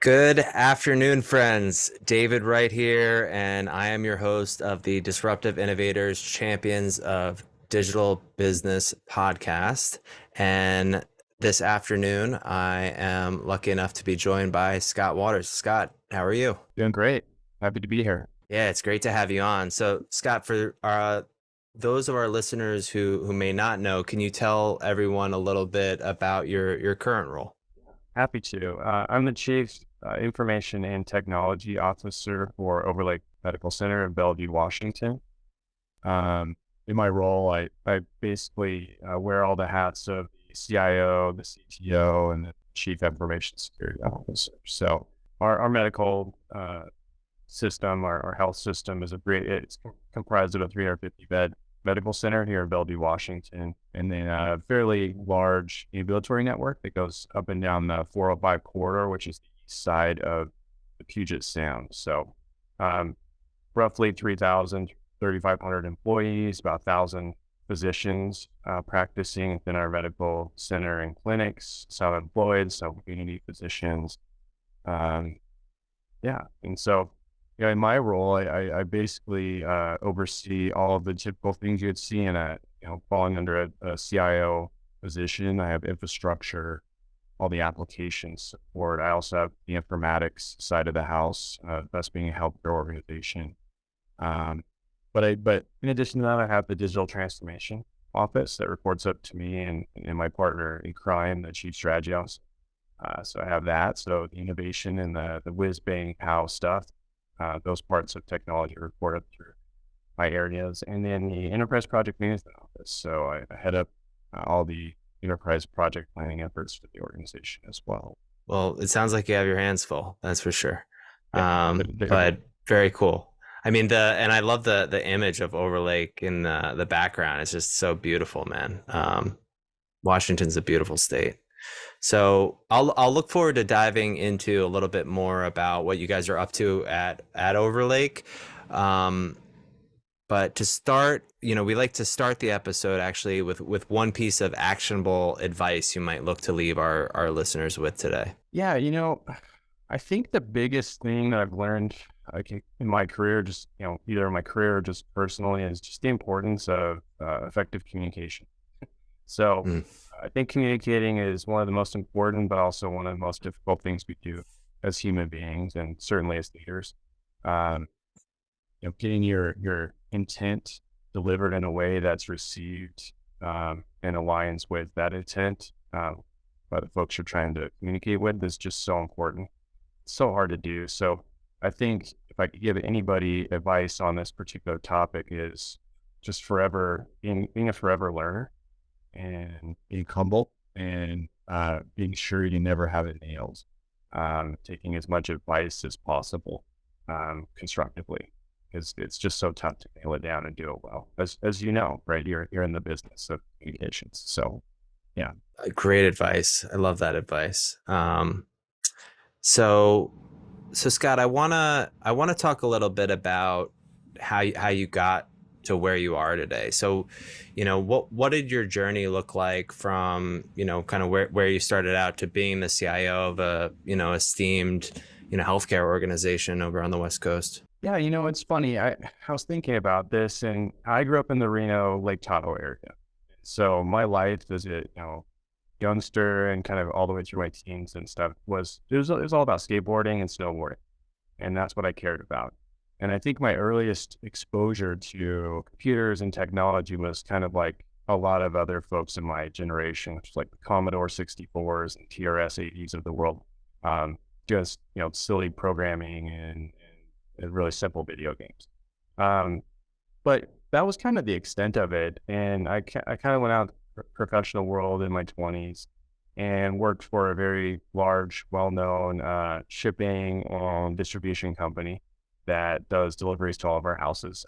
Good afternoon, friends. David Wright here, and I am your host of the Disruptive Innovators Champions of Digital Business podcast. And this afternoon, I am lucky enough to be joined by Scott Waters. Scott, how are you? Doing great. Happy to be here. Yeah, it's great to have you on. So, Scott, for those of our listeners who may not know, can you tell everyone a little bit about your current role? Happy to. I'm the Chief Information and Technology Officer for Overlake Medical Center in Bellevue, Washington. In my role, I basically wear all the hats of the CIO, the CTO, and the Chief Information Security Officer. So our medical system, our health system it's comprised of a 350-bed medical center here in Bellevue, Washington, and then a fairly large ambulatory network that goes up and down the 405 corridor, which is the east side of the Puget Sound. So roughly 3,500 employees, about 1,000 physicians practicing within our medical center and clinics, some employed, some community physicians. Yeah. And so, in my role, I basically oversee all of the typical things you'd see in falling under a CIO position. I have infrastructure, all the applications support. I also have the informatics side of the house, us being a healthcare organization. But in addition to that, I have the digital transformation office that reports up to me and my partner in crime, the chief strategy officer. So I have that. So the innovation and the whiz bang pow stuff. Those parts of technology report up through my areas, and then the enterprise project management office. So I head up all the enterprise project planning efforts for the organization as well. Well, it sounds like you have your hands full, that's for sure. Yeah, But very cool. I mean, and I love the image of Overlake in the background. It's just so beautiful, man. Washington's a beautiful state. So I'll look forward to diving into a little bit more about what you guys are up to at Overlake. But to start, we like to start the episode actually with one piece of actionable advice you might look to leave our listeners with today. Yeah, I think the biggest thing that I've learned in my career, just either in my career or just personally, is just the importance of effective communication. So I think communicating is one of the most important, but also one of the most difficult things we do as human beings, and certainly as leaders. Getting your intent delivered in a way that's received and aligns with that intent by the folks you're trying to communicate with is just so important. It's so hard to do. So I think if I could give anybody advice on this particular topic, is just being a forever learner and being humble and being sure you never have it nailed, taking as much advice as possible constructively, because it's just so tough to nail it down and do it well, as you know, right? You're in the business of communications. So yeah. Great advice. I love that advice. So Scott, I wanna talk a little bit about how you got to where you are today. So, what did your journey look like from, kind of where you started out to being the CIO of a, esteemed, healthcare organization over on the West Coast? Yeah, it's funny. I was thinking about this, and I grew up in the Reno, Lake Tahoe area. So my life as a youngster and kind of all the way through my teens and stuff it was all about skateboarding and snowboarding, and that's what I cared about. And I think my earliest exposure to computers and technology was kind of like a lot of other folks in my generation, which is like the Commodore 64s and TRS 80s of the world. Just silly programming and really simple video games. But that was kind of the extent of it. And I kind of went out professional world in my 20s and worked for a very large, well-known shipping and distribution company that does deliveries to all of our houses.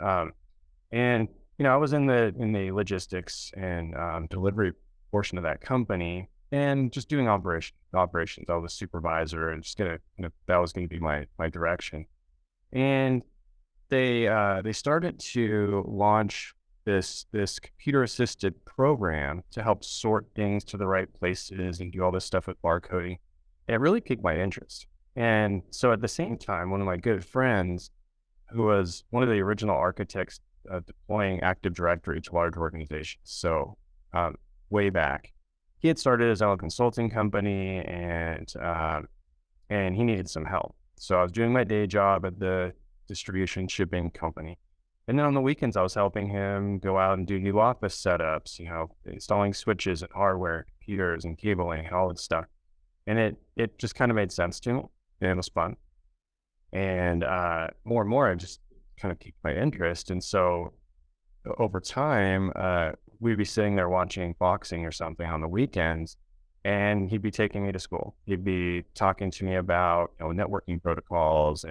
And I was in the logistics and delivery portion of that company, and just doing operations. I was a supervisor, and just that was gonna be my direction. And they started to launch this computer assisted program to help sort things to the right places and do all this stuff with barcoding. And it really piqued my interest. And so at the same time, one of my good friends, who was one of the original architects deploying Active Directory to large organizations. So way back, he had started his own consulting company, and he needed some help. So I was doing my day job at the distribution shipping company. And then on the weekends, I was helping him go out and do new office setups, installing switches and hardware, computers and cabling and all that stuff. And it just kind of made sense to me, and it was fun. And more and more, I just kind of piqued my interest. And so over time, we'd be sitting there watching boxing or something on the weekends, and he'd be taking me to school. He'd be talking to me about networking protocols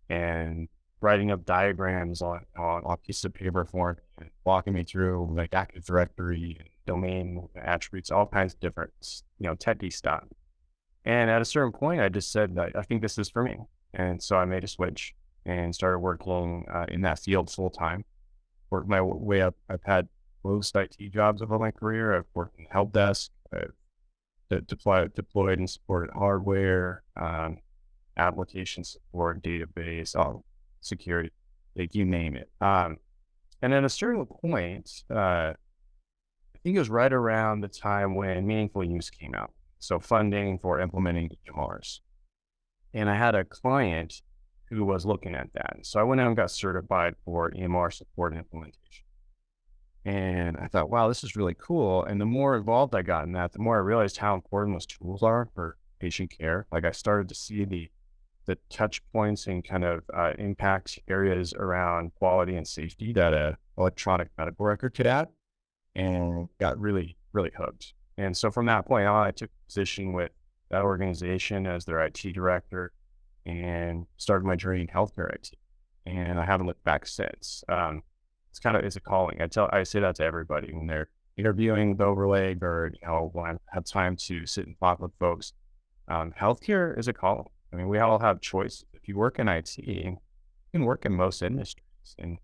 and writing up diagrams on a piece of paper for me, and walking me through like Active Directory, domain attributes, all kinds of different techie stuff. And at a certain point, I just said, I think this is for me. And so I made a switch and started working in that field full time. Worked my way up. I've had most IT jobs over my career. I've worked in help desk. I've deployed and supported hardware, application support, database, security, like you name it. And at a certain point, I think it was right around the time when Meaningful Use came out. So funding for implementing EMRs. And I had a client who was looking at that. So I went out and got certified for EMR support and implementation. And I thought, wow, this is really cool. And the more involved I got in that, the more I realized how important those tools are for patient care. Like I started to see the touch points and kind of impact areas around quality and safety that a electronic medical record could add, and got really, really hooked. And so from that point on, I took a position with that organization as their IT director and started my journey in healthcare IT. And I haven't looked back since. It's a calling. I say that to everybody when they're interviewing with Overlake, or when I have time to sit and talk with folks. Healthcare is a calling. I mean, we all have choices. If you work in IT, you can work in most industries. And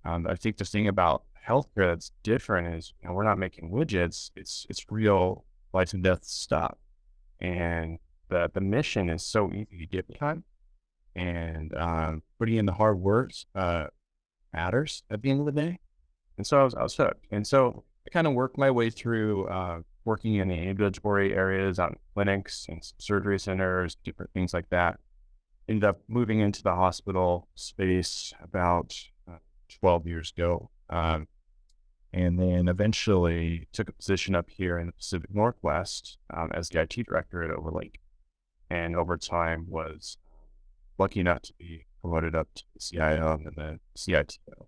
I think the thing about healthcare that's different is, we're not making widgets. It's real life and death stuff. And the mission is so easy to get behind. And putting in the hard work matters at the end of the day. And so I was hooked. And so I kind of worked my way through working in the ambulatory areas, out in clinics and surgery centers, different things like that. Ended up moving into the hospital space about 12 years ago. And then eventually took a position up here in the Pacific Northwest as the IT director at Overlake. And over time was lucky enough to be promoted up to the CIO and then the CITO.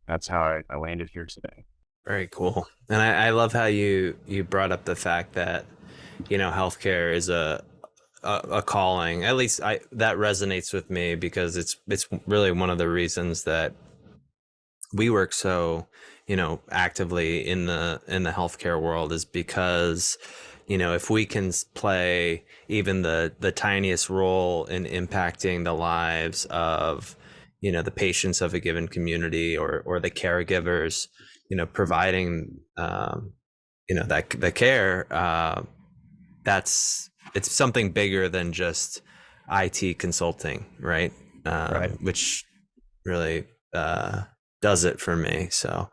That's how I landed here today. Very cool. And I love how you brought up the fact that, healthcare is a calling. At least that resonates with me, because it's really one of the reasons that we work so, actively in the healthcare world, is because, if we can play even the tiniest role in impacting the lives of, the patients of a given community, or the caregivers, providing, that the care, it's something bigger than just IT consulting, right? Right. Which really does it for me. So,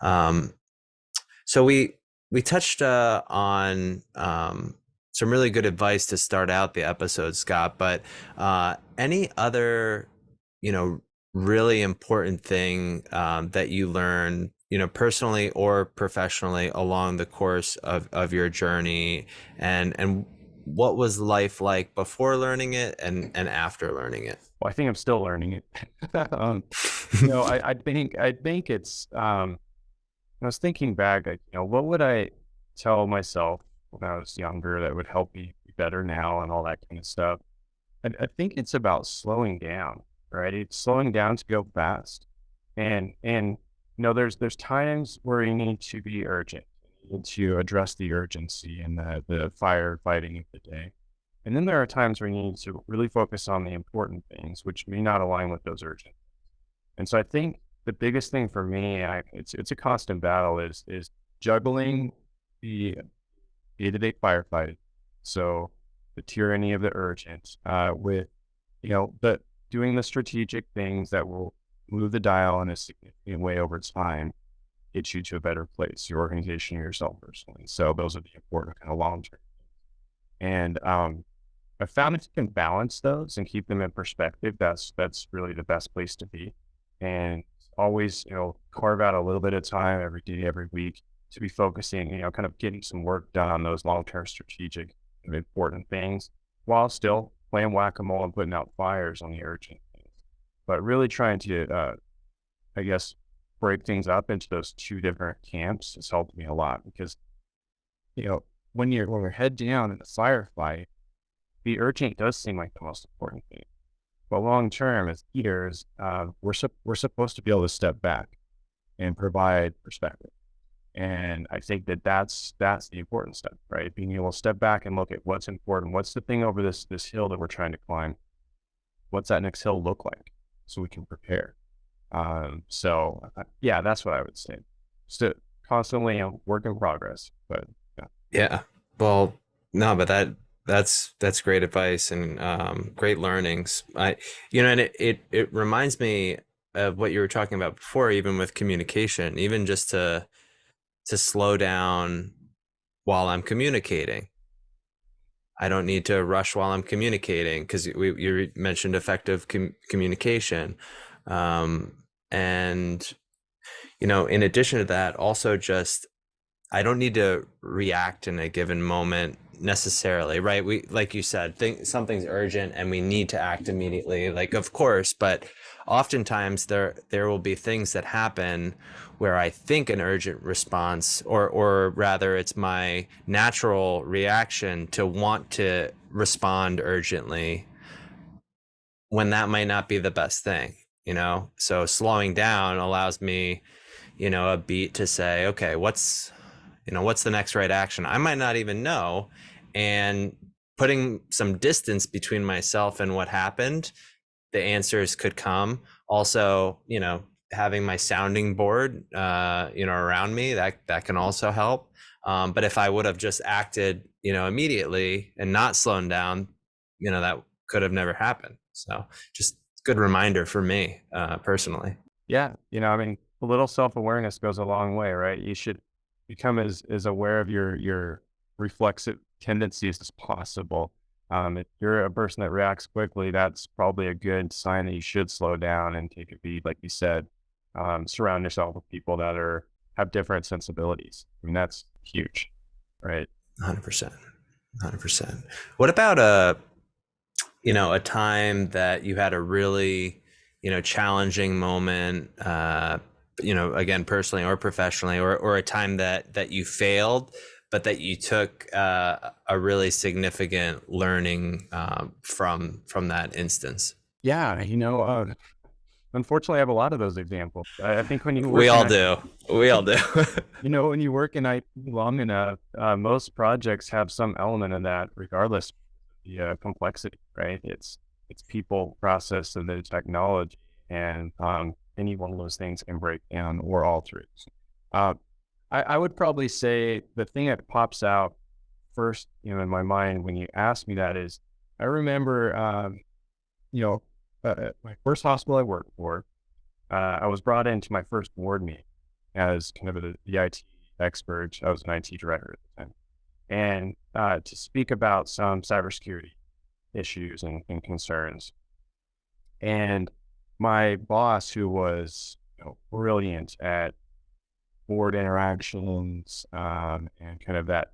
um, so we touched on some really good advice to start out the episode, Scott. But any other, really important thing that you learned, personally or professionally, along the course of your journey, and what was life like before learning it and after learning it? Well, I think I'm still learning it. I think it's, I was thinking back, what would I tell myself when I was younger that would help me be better now and all that kind of stuff? I think it's about slowing down, right? It's slowing down to go fast. And there's times where you need to be urgent, you need to address the urgency and the firefighting of the day. And then there are times where you need to really focus on the important things, which may not align with those urgent. And so I think the biggest thing for me, it's a constant battle, is juggling the day-to-day firefighting. So the tyranny of the urgent, with, the doing the strategic things that will move the dial in a significant way over time, get you to a better place, your organization, yourself personally. So those are the important kind of long term. And I found if you can balance those and keep them in perspective, that's really the best place to be. And always, carve out a little bit of time every day, every week to be focusing, kind of getting some work done on those long-term strategic and important things while still playing whack-a-mole and putting out fires on the urgent things. But really trying to, I guess, break things up into those two different camps has helped me a lot because, when we're head down in a firefight, the urgent does seem like the most important thing. But long term, as leaders, we're supposed to be able to step back and provide perspective. And I think that's the important step, right? Being able to step back and look at what's important. What's the thing over this hill that we're trying to climb? What's that next hill look like? So we can prepare. Yeah, that's what I would say. Still constantly work in progress, but yeah. Yeah. Well, no, but that's great advice and great learnings. And it reminds me of what you were talking about before, even with communication, even just to slow down while I'm communicating. I don't need to rush while I'm communicating because you mentioned effective communication. And, in addition to that, also just, I don't need to react in a given moment necessarily, right? We, like you said, think something's urgent and we need to act immediately, like, of course, but oftentimes there will be things that happen where I think an urgent response, or rather it's my natural reaction to want to respond urgently when that might not be the best thing, So slowing down allows me, a beat to say, okay, what's the next right action? I might not even know. And putting some distance between myself and what happened, the answers could come. Also, having my sounding board, around me, that can also help. But if I would have just acted, immediately and not slowed down, that could have never happened. So just good reminder for me, personally. Yeah. A little self-awareness goes a long way, right? You should become as aware of your reflexive tendencies as possible. If you're a person that reacts quickly, that's probably a good sign that you should slow down and take a beat, like you said. Surround yourself with people that have different sensibilities. That's huge, right? 100%. 100%. What about a time that you had a really, challenging moment, again, personally or professionally, or a time that you failed, but that you took a really significant learning from that instance? Yeah. Unfortunately, I have a lot of those examples. I think when you We work in all do. We all do. when you work in IT long enough, most projects have some element of that, regardless of the complexity, right? It's people, process, and then technology, and any one of those things can break down or alter it. Uh, I would probably say the thing that pops out first, in my mind when you ask me that is, I remember, my first hospital I worked for, I was brought into my first board meeting as kind of the IT expert. I was an IT director at the time. And to speak about some cybersecurity issues and concerns. And my boss, who was brilliant at board interactions and kind of that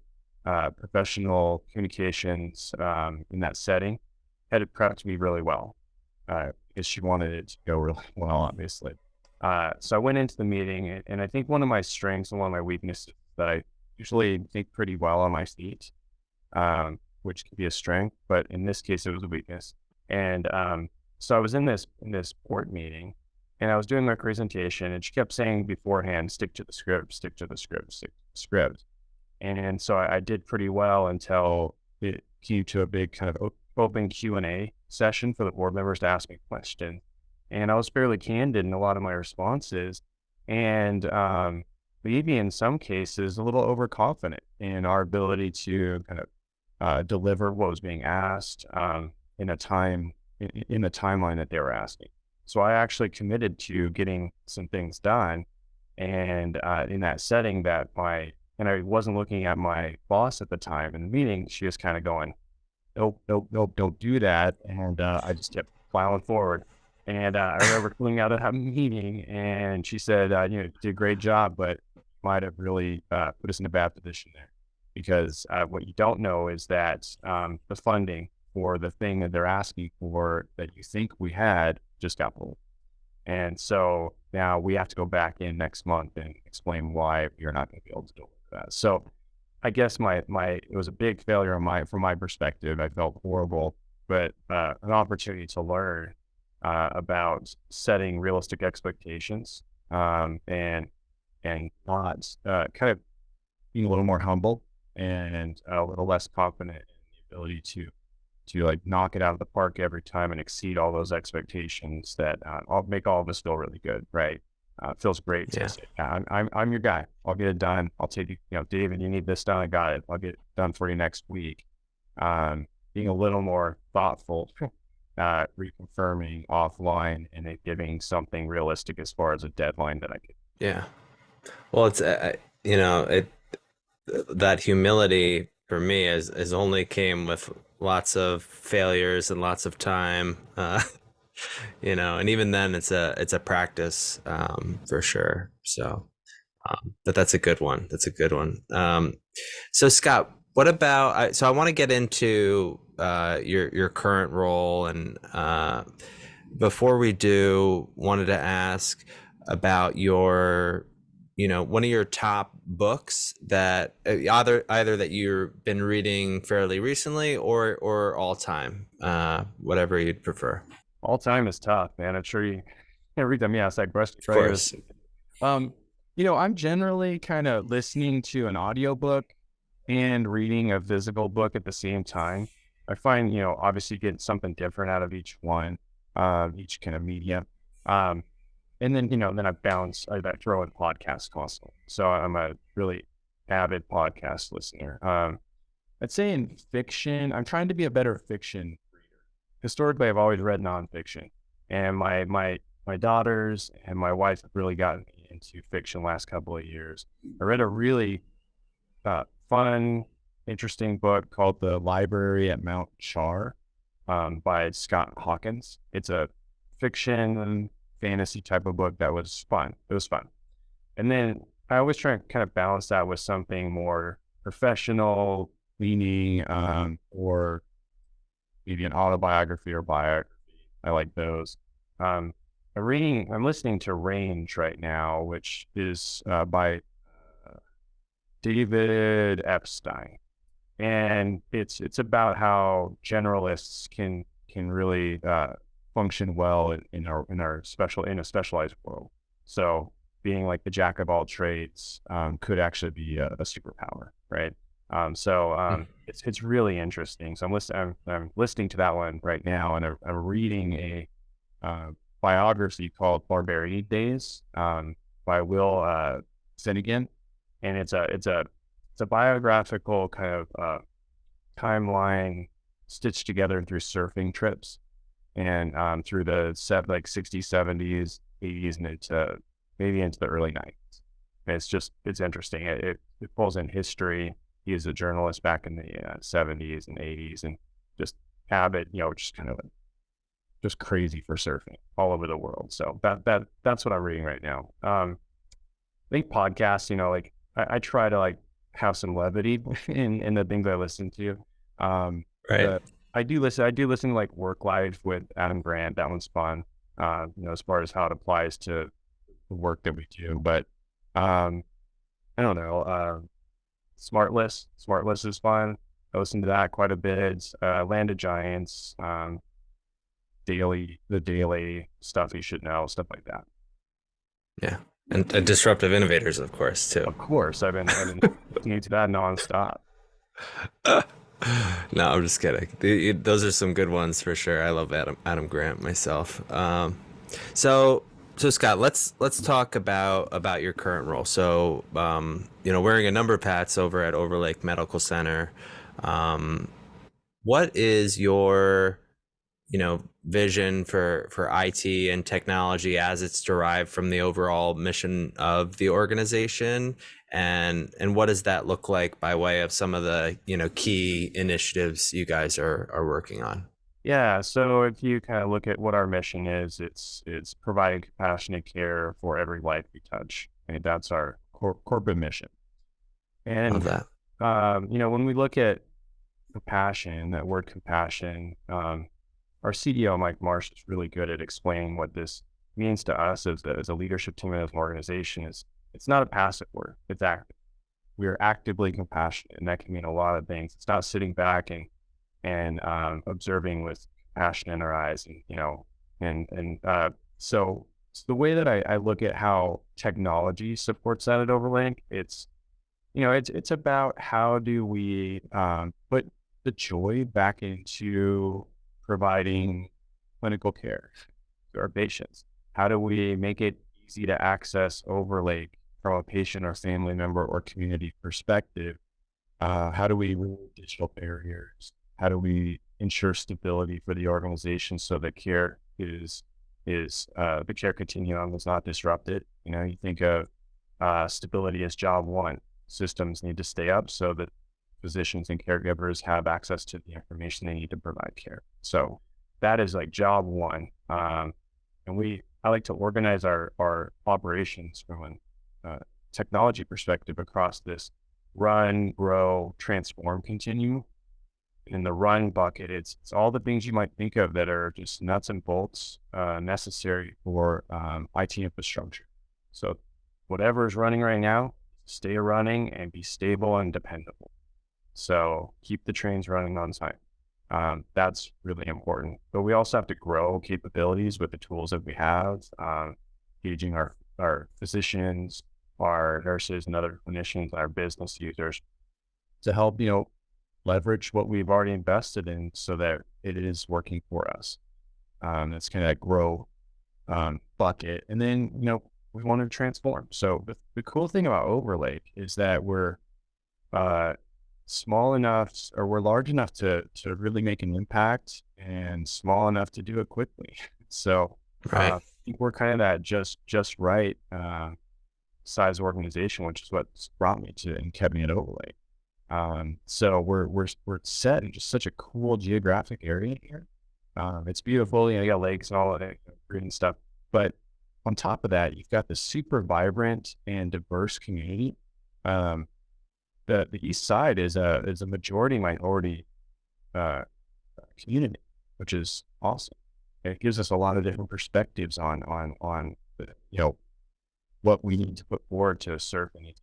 professional communications in that setting, had prepped me really well because she wanted it to go really well, obviously. So I went into the meeting, and I think one of my strengths and one of my weaknesses that I usually think pretty well on my feet, which can be a strength, but in this case, it was a weakness. And so I was in this board meeting, and I was doing my presentation, and she kept saying beforehand, stick to the script, stick to the script, stick to the script. And so I did pretty well until it came to a big kind of open Q&A session for the board members to ask me questions. And I was fairly candid in a lot of my responses, and maybe in some cases a little overconfident in our ability to kind of deliver what was being asked in a time in the timeline that they were asking. So I actually committed to getting some things done, and in that setting that and I wasn't looking at my boss at the time in the meeting. She was kind of going, nope, nope, nope, don't do that. And I just kept plowing forward. And I remember coming out of that meeting, and she said, you did a great job, but might have really put us in a bad position there. Because what you don't know is that the funding for the thing that they're asking for that you think we had just got pulled. And so now we have to go back in next month and explain why you're not going to be able to deliver that. So I guess it was a big failure from my perspective. I felt horrible, but an opportunity to learn about setting realistic expectations, and not kind of being a little more humble and a little less confident in the ability to like knock it out of the park every time and exceed all those expectations that I'll make all of us feel really good, right? It feels great to Yeah. say, yeah, I'm your guy. I'll get it done. I'll take you, David, you need this done. I got it. I'll get it done for you next week. Being a little more thoughtful, reconfirming offline, and then giving something realistic as far as a deadline that I could. Yeah. Well, it's it that humility for me is only came with lots of failures and lots of time. And even then it's a practice, for sure. So, but that's a good one. That's a good one. So Scott, what about, so I want to get into your current role, and before we do, wanted to ask about your, one of your top books that either that you've been reading fairly recently or all time, whatever you'd prefer. All time is tough, man. I'm sure you every time you ask that question, Of right? course. Um, I'm generally kind of listening to an audiobook and reading a physical book at the same time. I find, obviously getting something different out of each one, each kind of media. And then, then I throw in podcasts constantly. So I'm a really avid podcast listener. I'd say in fiction, I'm trying to be a better fiction reader. Historically, I've always read nonfiction, and my daughters and my wife have really gotten me into fiction last couple of years. I read a really fun, interesting book called The Library at Mount Char, by Scott Hawkins. It's a fiction fantasy type of book that was fun. It was fun. And then I always try to kind of balance that with something more professional leaning, or maybe an autobiography or biography. I like those. I'm listening to Range right now, which is by David Epstein, and it's about how generalists can really function well in a specialized world. So being like the jack of all trades could actually be a superpower, right? It's really interesting. So I'm listening to that one right now, and I'm reading a biography called Barbarian Days by Will Finnegan, and it's a biographical kind of timeline stitched together through surfing trips, and through the 60s, 70s, 80s, and maybe into the early 90s. And it's interesting. It pulls in history. He was a journalist back in the 70s and 80s, and just avid, just kind of just crazy for surfing all over the world. So that's what I'm reading right now. I think podcasts, like I try to like have some levity in the things I listen to. Right. I do listen to like Work Life with Adam Grant. That one's fun. As far as how it applies to the work that we do. But I don't know. Smartless is fun. I listen to that quite a bit. Land of Giants, the daily stuff you should know, stuff like that. Yeah. And disruptive innovators, of course, too. Of course, I've been listening to that nonstop. No, I'm just kidding. Those are some good ones for sure. I love Adam Grant myself. So Scott, let's talk about your current role. So, wearing a number of hats over at Overlake Medical Center, Um, what is your, vision for IT and technology as it's derived from the overall mission of the organization? And what does that look like by way of some of the, key initiatives you guys are working on? Yeah, so if you kind of look at what our mission is, it's providing compassionate care for every life we touch. And that's our corporate mission. Love And that. when we look at compassion, that word compassion, our CDO Mike Marsh is really good at explaining what this means to us as a leadership team and as an organization. It's not a passive word; it's active. We are actively compassionate, and that can mean a lot of things. It's not sitting back and observing with passion in our eyes, and so the way that I look at how technology supports that at Overlake, it's about how do we put the joy back into providing clinical care to our patients. How do we make it easy to access Overlake from a patient or family member or community perspective? How do we remove digital barriers? How do we ensure stability for the organization so that care is the care continuum is not disrupted? You think of stability as job one. Systems need to stay up so that physicians and caregivers have access to the information they need to provide care. So that is like job one. I like to organize our operations from a technology perspective across this run, grow, transform continuum. In the run bucket, it's all the things you might think of that are just nuts and bolts necessary for IT infrastructure. So whatever is running right now, stay running and be stable and dependable. So keep the trains running on time. That's really important. But we also have to grow capabilities with the tools that we have, engaging our physicians, our nurses and other clinicians, our business users to help, leverage what we've already invested in so that it is working for us. That's kind of that grow bucket. And then, we want to transform. So the cool thing about Overlake is that we're small enough or we're large enough to really make an impact and small enough to do it quickly. So Right. I think we're kind of that just right size organization, which is what's brought me to and kept me at Overlake. So we're set in just such a cool geographic area here. It's beautiful, you got lakes and all of that green stuff. But on top of that, you've got the super vibrant and diverse community. Um, the East Side is a majority minority uh, community, which is awesome. It gives us a lot of different perspectives on the, what we need to put forward to serve the needs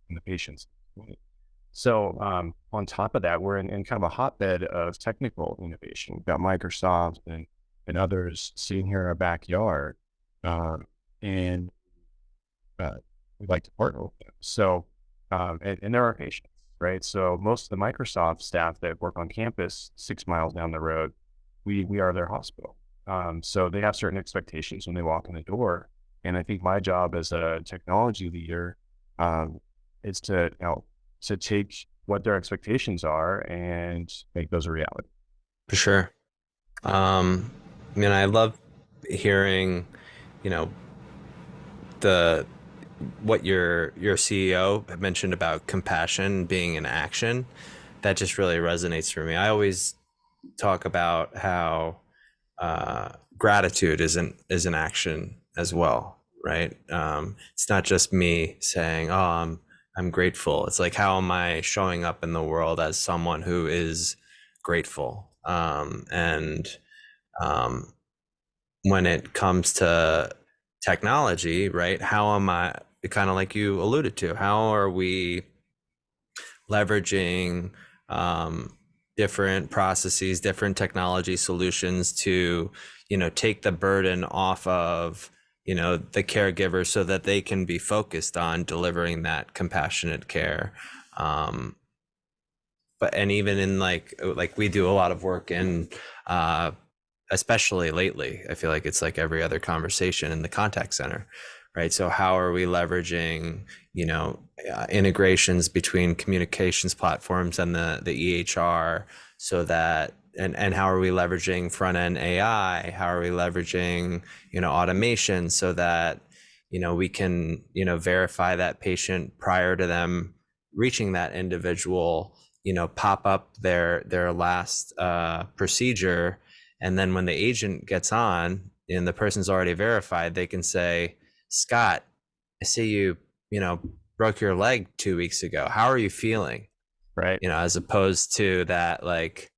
of the patients. So on top of that, we're in kind of a hotbed of technical innovation. We've got Microsoft and others sitting here in our backyard, and we'd like to partner with them. So and there are patients, right? So most of the Microsoft staff that work on campus 6 miles down the road, we are their hospital. So they have certain expectations when they walk in the door. And I think my job as a technology leader is to take what their expectations are and make those a reality. For sure. I love hearing, you know, the what your CEO mentioned about compassion being an action. That just really resonates for me. I always talk about how gratitude is an action as well, right? It's not just me saying, "Oh, I'm grateful." It's like, how am I showing up in the world as someone who is grateful? And when it comes to technology, right? How am I, kind of like you alluded to, how are we leveraging different processes, different technology solutions to, take the burden off of, the caregiver so that they can be focused on delivering that compassionate care. But and even in like we do a lot of work in especially lately, I feel like it's like every other conversation in the contact center, right? So how are we leveraging, integrations between communications platforms and the EHR, so that, and how are we leveraging front end AI? How are we leveraging, automation, so that, we can, verify that patient prior to them reaching that individual, pop up their last procedure, and then when the agent gets on and the person's already verified, they can say, Scott, I see you, broke your leg 2 weeks ago. How are you feeling? Right. As opposed to that, like,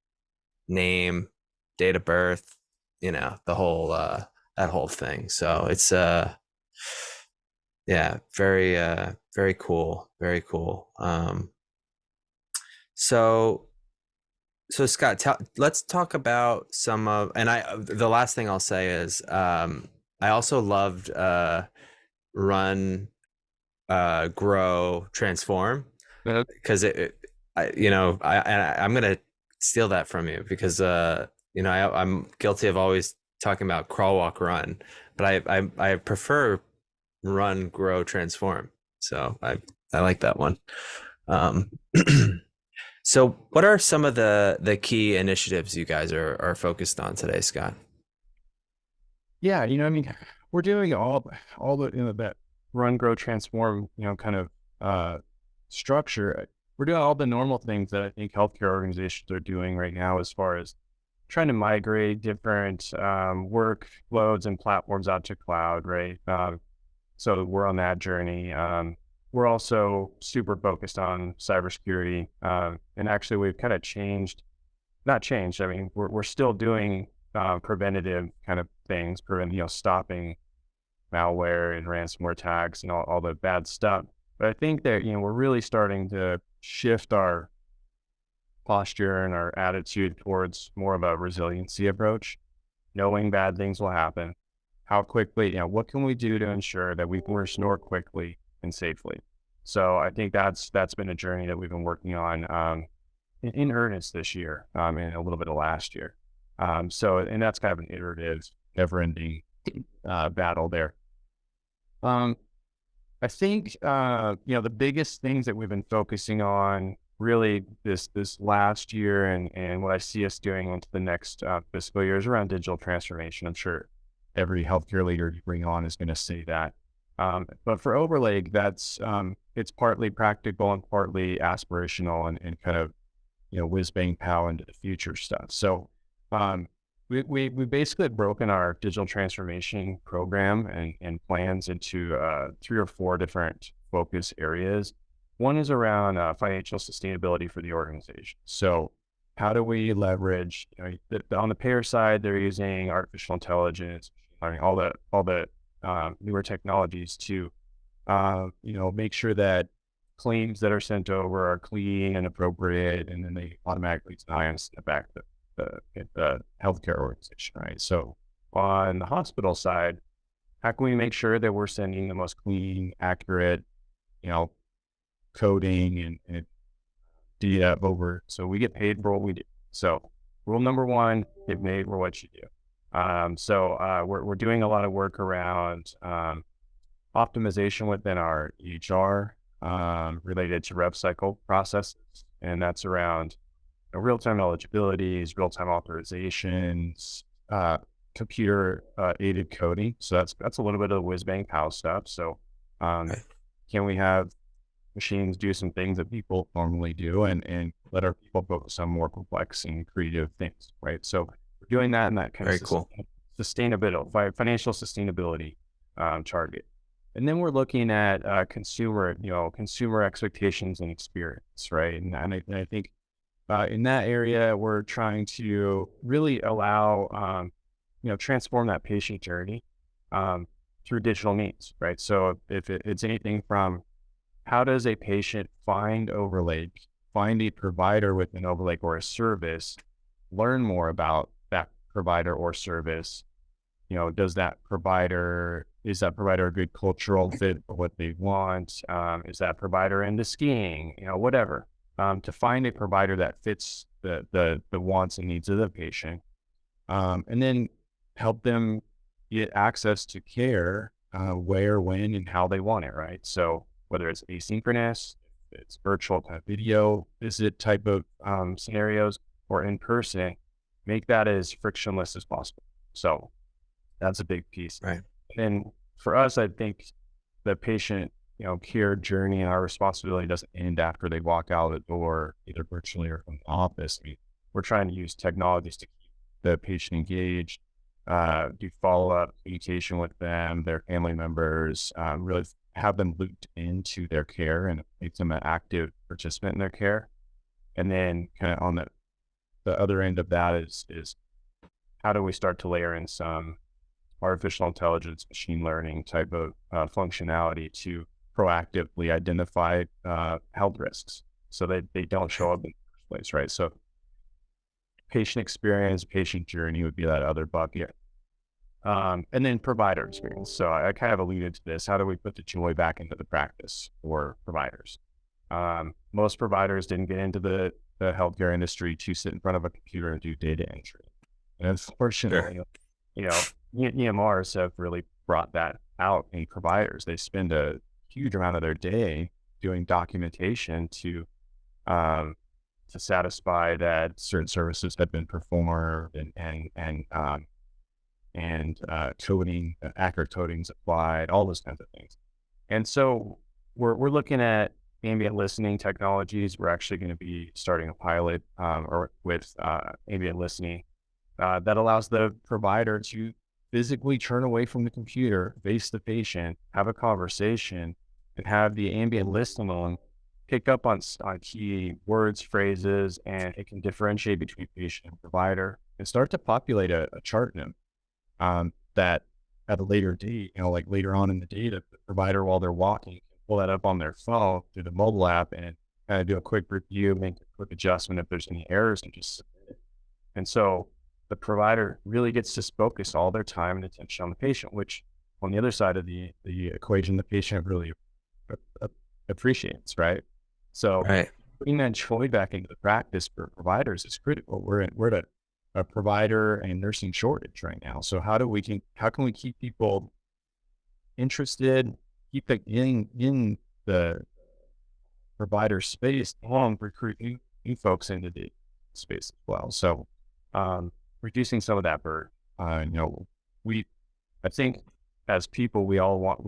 name, date of birth, the whole that whole thing. So it's yeah, very cool, very cool. So Scott, let's talk about some of, and the last thing I'll say is, I also loved Run, Grow, Transform, Uh, because I'm gonna steal that from you, because I'm guilty of always talking about crawl, walk, run, but I prefer Run, Grow, Transform. So I like that one. Um, so what are some of the key initiatives you guys are focused on today, Scott? Yeah, I mean, we're doing all the that run, grow, transform, kind of structure. We're doing all the normal things that I think healthcare organizations are doing right now, as far as trying to migrate different workloads and platforms out to cloud, right? So we're on that journey. We're also super focused on cybersecurity, and actually we've kind of not changed. I mean, we're still doing preventative kind of things, stopping malware and ransomware attacks and all the bad stuff. But I think that, we're really starting to shift our posture and our attitude towards more of a resiliency approach, knowing bad things will happen. How quickly, what can we do to ensure that we can restore quickly and safely? So I think that's been a journey that we've been working on in earnest this year, and a little bit of last year. And that's kind of an iterative, never-ending battle there. Um, I think the biggest things that we've been focusing on really this last year, and what I see us doing into the next fiscal year, is around digital transformation. I'm sure every healthcare leader you bring on is going to say that. But for Overlake, that's it's partly practical and partly aspirational, and kind of whiz bang pow into the future stuff. So we basically have broken our digital transformation program and plans into 3 or 4 different focus areas. One is around financial sustainability for the organization. So how do we leverage, on the payer side, they're using artificial intelligence, learning all the newer technologies to make sure that claims that are sent over are clean and appropriate, and then they automatically deny and send it back to the healthcare organization, right? So on the hospital side, how can we make sure that we're sending the most clean, accurate, coding and data over, so we get paid for what we do? So rule number one, get paid for what you do. We're doing a lot of work around optimization within our EHR, related to rev cycle processes, and that's around real-time eligibilities, real-time authorizations, computer aided coding. So that's a little bit of the whiz bang pow stuff. So Right. can we have machines do some things that people normally do, and let our people focus on more complex and creative things, right? So we're doing that in that kind of Very cool. sustainability, financial sustainability target. And then we're looking at consumer expectations and experience, right? And I think in that area, we're trying to really allow, transform that patient journey through digital means, right? So if it's anything from, how does a patient find Overlake, find a provider within Overlake or a service, learn more about that provider or service? Is that provider a good cultural fit for what they want? Is that provider into skiing? Whatever. To find a provider that fits the wants and needs of the patient, and then help them get access to care where, when, and how they want it, right? So whether it's asynchronous, it's virtual kind of video visit type of scenarios, or in person, make that as frictionless as possible. So that's a big piece. Right. And for us, I think the patient, care journey and our responsibility doesn't end after they walk out the door, either virtually or from the office. We're trying to use technologies to keep the patient engaged, do follow-up communication with them, their family members, really have them looped into their care and make them an active participant in their care. And then kind of on the other end of that is how do we start to layer in some artificial intelligence, machine learning type of functionality to proactively identify health risks so that they don't show up in the first place, right? So patient experience, patient journey would be that other bucket. And then provider experience. So I kind of alluded to this. How do we put the joy back into the practice for providers? Most providers didn't get into the healthcare industry to sit in front of a computer and do data entry. And unfortunately, Sure. EMRs have really brought that out in providers. They spend a huge amount of their day doing documentation to satisfy that certain services have been performed and coding, accurate codings applied, all those kinds of things. And so we're looking at ambient listening technologies. We're actually going to be starting a pilot or with ambient listening that allows the provider to physically turn away from the computer, face the patient, have a conversation, and have the ambient listening pick up on key words, phrases, and it can differentiate between patient and provider and start to populate a chart in them that at a later date, like later on in the day, the provider, while they're walking, can pull that up on their phone through the mobile app and kind of do a quick review, make a quick adjustment if there's any errors, and just submit it. And so the provider really gets to focus all their time and attention on the patient, which on the other side of the equation, the patient really appreciates, right? So Right. bringing that joy back into the practice for providers is critical. We're at a provider and nursing shortage right now. So how can we keep people interested, keep them in the provider space, and recruit new folks into the space as well. So reducing some of that burden. I think as people, we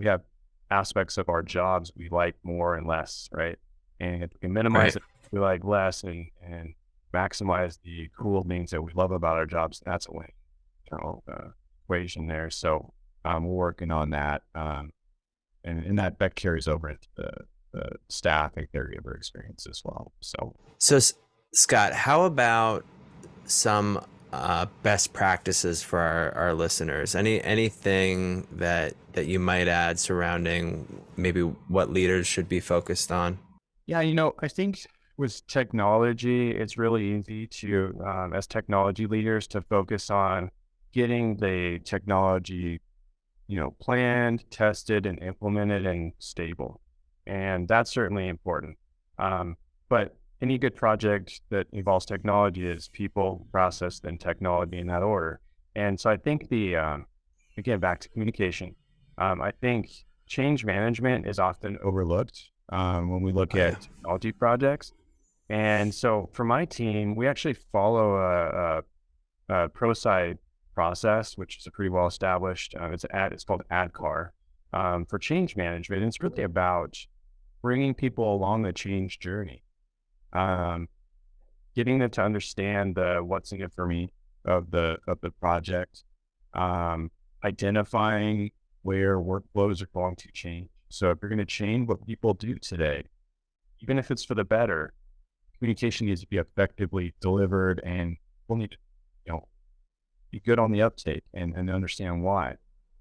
have aspects of our jobs we like more and less, right? And if we can minimize Right. it, we like less and maximize the cool things that we love about our jobs. That's a win, equation there. So we're working on that. And that carries over into the staff and caregiver experience as well. So, Scott, how about some best practices for our listeners? Anything that you might add surrounding maybe what leaders should be focused on? Yeah, I think with technology, it's really easy to, as technology leaders, to focus on getting the technology, planned, tested, and implemented and stable. And that's certainly important. But any good project that involves technology is people, process, then technology in that order. And so I think again, back to communication, I think change management is often overlooked when we look Oh, yeah. at technology projects. And so for my team, we actually follow a ProSci process, which is a pretty well established. It's called ADCAR for change management. And it's really about bringing people along the change journey, getting them to understand the what's in it for me of the project, identifying where workflows are going to change. So if you're going to change what people do today, even if it's for the better, communication needs to be effectively delivered, and we'll need to, be good on the uptake and understand why.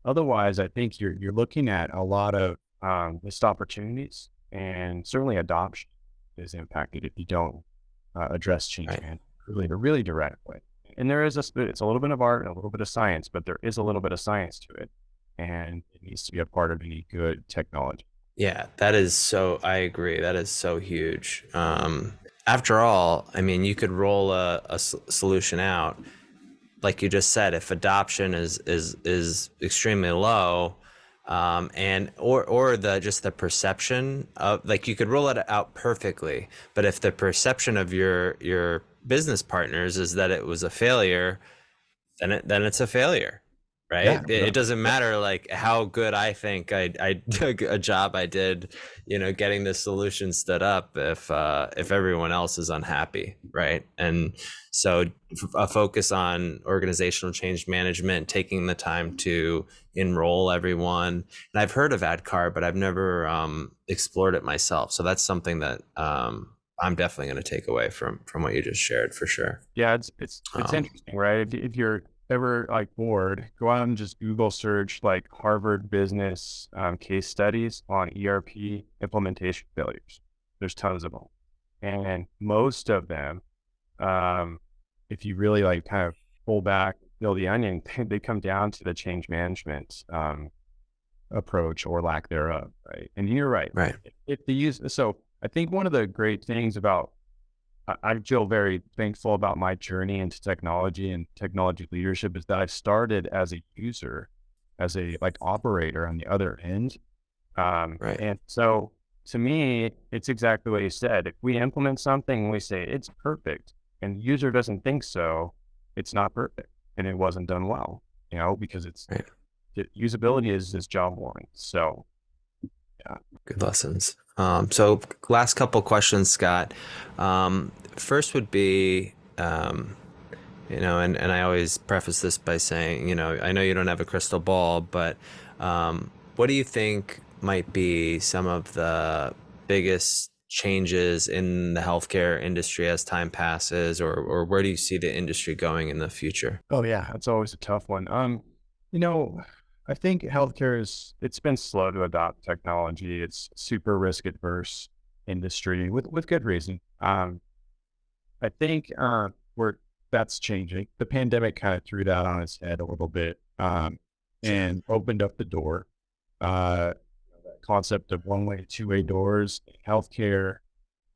Otherwise, I think you're looking at a lot of missed opportunities, and certainly adoption is impacted if you don't address change Right. management really in a really direct way. And it's a little bit of art and a little bit of science, but there is a little bit of science to it, and it needs to be a part of any good technology. Yeah, I agree. That is so huge. After all, I mean, you could roll a solution out, like you just said, if adoption is extremely low, and or the just the perception of, like, you could roll it out perfectly, but if the perception of your business partners is that it was a failure, then it's a failure, right? Yeah. It doesn't matter like how good I think I did a job I did, getting the solution stood up, if everyone else is unhappy, right? And so a focus on organizational change management, taking the time to enroll everyone. And I've heard of AdCar, but I've never explored it myself. So that's something that I'm definitely going to take away from what you just shared, for sure. Yeah, it's Um, interesting, right? If you're ever like bored, go out and just Google search like Harvard business case studies on ERP implementation failures. There's tons of them, and most of them, um, if you really like kind of pull back, peel the onion, they come down to the change management approach or lack thereof, right? And you're right. right. If the use, so I think one of the great things about I feel very thankful about my journey into technology and technology leadership is that I started as a user, as a like operator on the other end. Right. And so to me, it's exactly what you said. If we implement something and we say it's perfect and the user doesn't think so, it's not perfect and it wasn't done well, because Right. usability is job one. So yeah. Good lessons. So last couple questions, Scott. First would be, and I always preface this by saying, I know you don't have a crystal ball, but what do you think might be some of the biggest changes in the healthcare industry as time passes, or where do you see the industry going in the future? Oh yeah, that's always a tough one. You know, I think healthcare it's been slow to adopt technology. It's super risk adverse industry with good reason. I think we're that's changing. The pandemic kind of threw that on its head a little bit, Sure. and opened up the door. Uh, Concept of one-way, two-way doors in healthcare.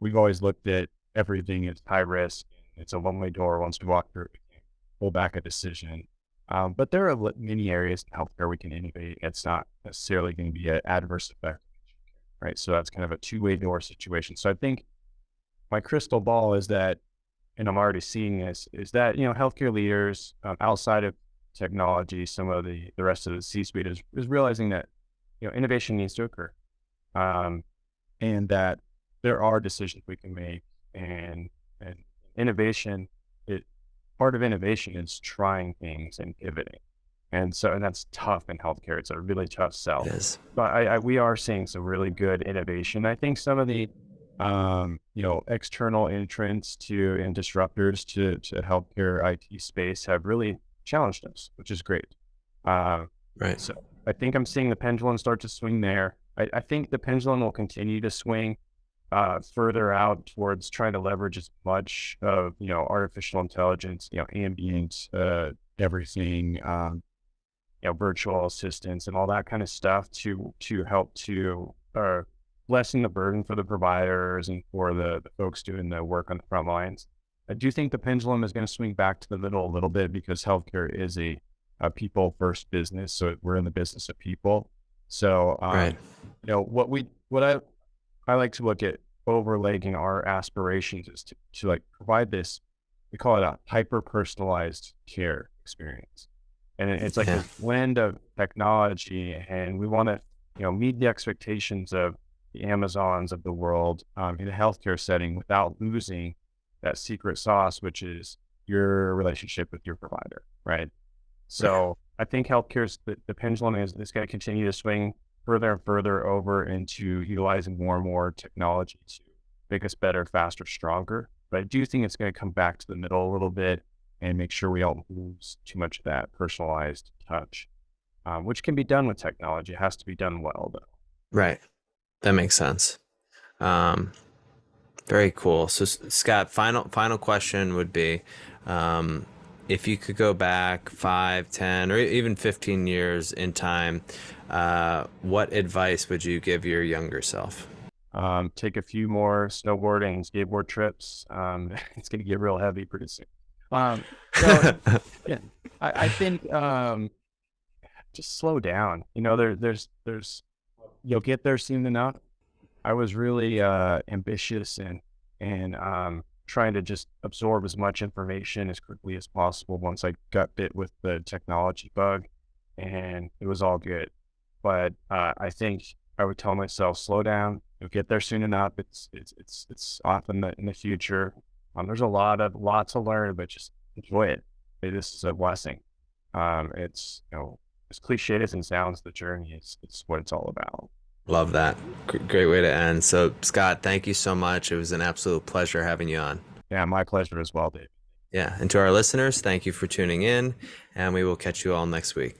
We've always looked at everything as high risk. It's a one-way door. Once we walk through, we can pull back a decision. But there are many areas in healthcare we can innovate. It's not necessarily going to be an adverse effect, right? So that's kind of a two-way door situation. So I think my crystal ball is that, and I'm already seeing this, is that, healthcare leaders outside of technology, some of the rest of the C-suite is realizing that, innovation needs to occur. Um, and that there are decisions we can make and innovation, it part of innovation is trying things and pivoting. And that's tough in healthcare. It's a really tough It sell. is. But we are seeing some really good innovation. I think some of the external entrants to and disruptors to healthcare IT space have really challenged us, which is great. Uh, Right. so I think I'm seeing the pendulum start to swing there. I think the pendulum will continue to swing further out towards trying to leverage as much of, artificial intelligence, ambient, everything, virtual assistants and all that kind of stuff to help to lessen the burden for the providers and for the folks doing the work on the front lines. I do think the pendulum is going to swing back to the middle a little bit because healthcare is a people first business. So we're in the business of people. So, Right. what I like to look at overlaying our aspirations is to like provide this, we call it a hyper personalized care experience. And it's like Yeah. this blend of technology, and we want to, meet the expectations of the Amazons of the world in a healthcare setting without losing that secret sauce, which is your relationship with your provider, right? Right. So I think healthcare's the pendulum is going to continue to swing further and further over into utilizing more and more technology to make us better, faster, stronger. But I do think it's going to come back to the middle a little bit and make sure we don't lose too much of that personalized touch, which can be done with technology. It has to be done well, though. Right. That makes sense. Um, Very cool. So, Scott, final question would be, um, if you could go back 5, 10, or even 15 years in time, what advice would you give your younger self? Take a few more snowboarding and skateboard trips. It's going to get real heavy pretty soon. Um, so yeah, I think just slow down. There's you'll get there soon enough. I was really ambitious and trying to just absorb as much information as quickly as possible once I got bit with the technology bug, and it was all good. But I think I would tell myself, slow down. You'll get there soon enough. It's off in the future. There's a lot to learn, but just enjoy it. This is a blessing. It's as cliche as it sounds, the journey is it's what it's all about. Love that. Great way to end. So, Scott, thank you so much. It was an absolute pleasure having you on. Yeah, my pleasure as well, Dave. Yeah. And to our listeners, thank you for tuning in, and we will catch you all next week.